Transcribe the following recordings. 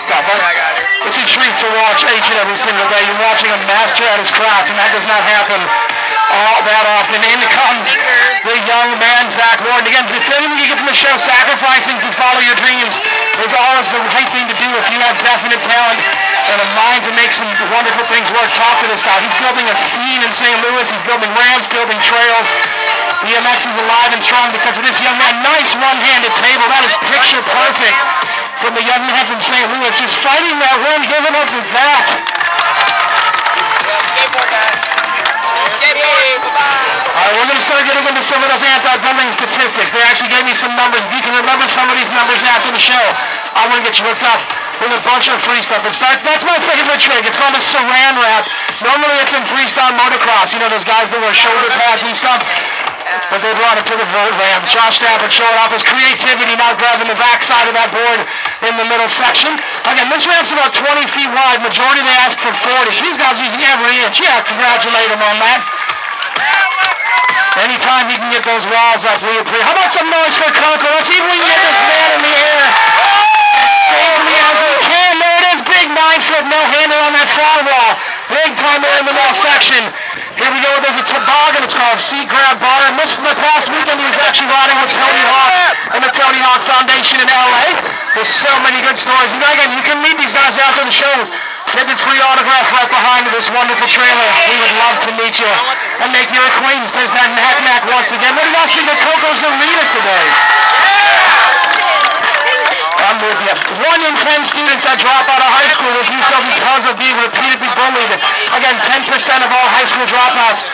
stuff. It's a treat to watch each and every single day. You're watching a master at his craft, and that does not happen all that often. In comes the young man, Zach Ward. Again, if anything you get from the show, sacrificing to follow your dreams is always the right thing to do if you have definite talent and a mind to make some wonderful things work. Talk to this guy. He's building a scene in St. Louis. He's building ramps, building trails. BMX is alive and strong because of this young man. Nice one-handed table. That is picture perfect from the young man from St. Louis. Just fighting that win, giving up to Zach. Alright, we're going to start getting into some of those anti-bullying statistics. They actually gave me some numbers. If you can remember some of these numbers after the show, I want to get you hooked up with a bunch of free stuff. It starts, that's my favorite trick. It's called a saran wrap. Normally it's in freestyle motocross. You know those guys that wear shoulder pads and stuff? But they brought it to the vert ramp. Josh Stafford showing off his creativity, now grabbing the back side of that board in the middle section. Again, this ramp's about 20 feet wide. Majority they asked for 40. So these guys using every inch. Yeah, congratulate him on that. Anytime he can get those walls up, we appreciate. How about some noise for Coco? Let's see if we can get this man in the air. Safely as we can. There it is. Big 9-foot no-hander on that far wall. Big time there in the middle section. Here we go. There's a toboggan. It's called Seat Grab Bar. And this past weekend he was actually riding with Tony Hawk and the Tony Hawk Foundation in LA. There's so many good stories. And again, you can meet these guys after the show. Get the free autograph right behind this wonderful trailer. We would love to meet you and make your acquaintance. There's that Mac once again. What do you guys think of Coco's arena today? I'm with you. 1 in 10 students that drop out of high school will do so because of being repeatedly bullied. Again, 10% of all high school dropouts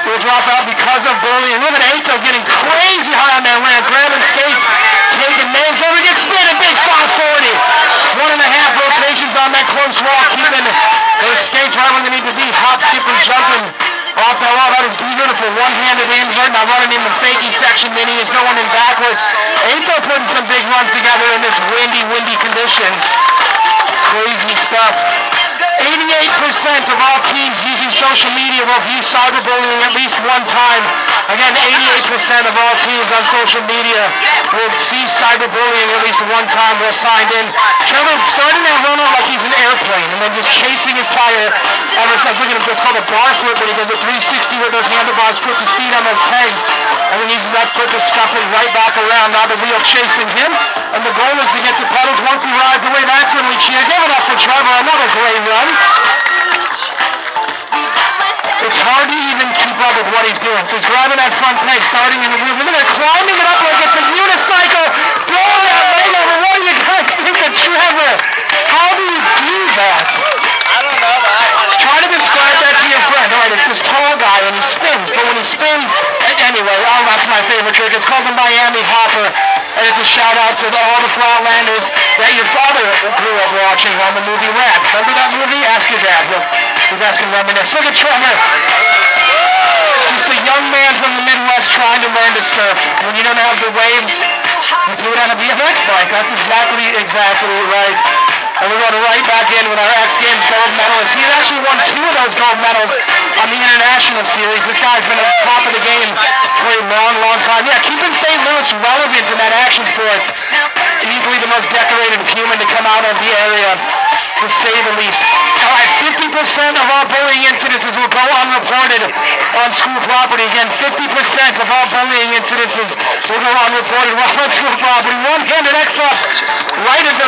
will drop out because of bullying. Look at Ato getting crazy high on that ramp, grabbing skates, taking names. Over gets spin a big 540. 1.5 rotations on that close wall, keeping those skates right where they need to be. Hop, skipping, jumping off that wall. That is beautiful. One-handed invert. Now running in the fakie section, meaning he's going in backwards. Ato putting some big runs together in this windy conditions. Crazy stuff. 88% of all teams using social media will view cyberbullying at least one time. Again, 88% of all teams on social media will see cyberbullying at least one time. They're signed in. Trevor starting that run out like he's an airplane and then just chasing his tire ever since. Look at him, it's called a bar flip, but he does a 360 with those handlebars, puts his feet on those pegs, and then uses that foot to scuffle right back around. Now the wheel chasing him, and the goal is to get to pedals. Once he rides away, that's when we cheer. Give it up for Trevor. Another great run. It's hard to even keep up with what he's doing. So he's grabbing that front peg, starting in the wheel. Look at it, climbing it up like it's a unicycle. Blowing that leg over. What do you guys think of Trevor? How do you do that? I don't know, but try to describe that to your friend. All right, it's this tall guy and he spins. But when he spins, anyway, that's my favorite trick. It's called the Miami Hopper. And it's a shout out to all the Flatlanders that your father grew up watching on the movie Rat. Remember that movie? Ask your dad. You guys can reminisce. Look at Trevor. Just a young man from the Midwest trying to learn to surf. When you don't have the waves, you do it on a BMX bike. That's exactly right. And we're going right back in with our X Games gold medalist. He's actually won 2 of those gold medals on the International Series. This guy's been at the top of the game for a long time. Yeah, keeping St. Louis relevant in that action sports. Easily the most decorated human to come out of the area, to say the least. All right, 50% of all bullying incidences will go unreported on school property. Again, 50% of all bullying incidences will go unreported while on school property. One-handed X up right into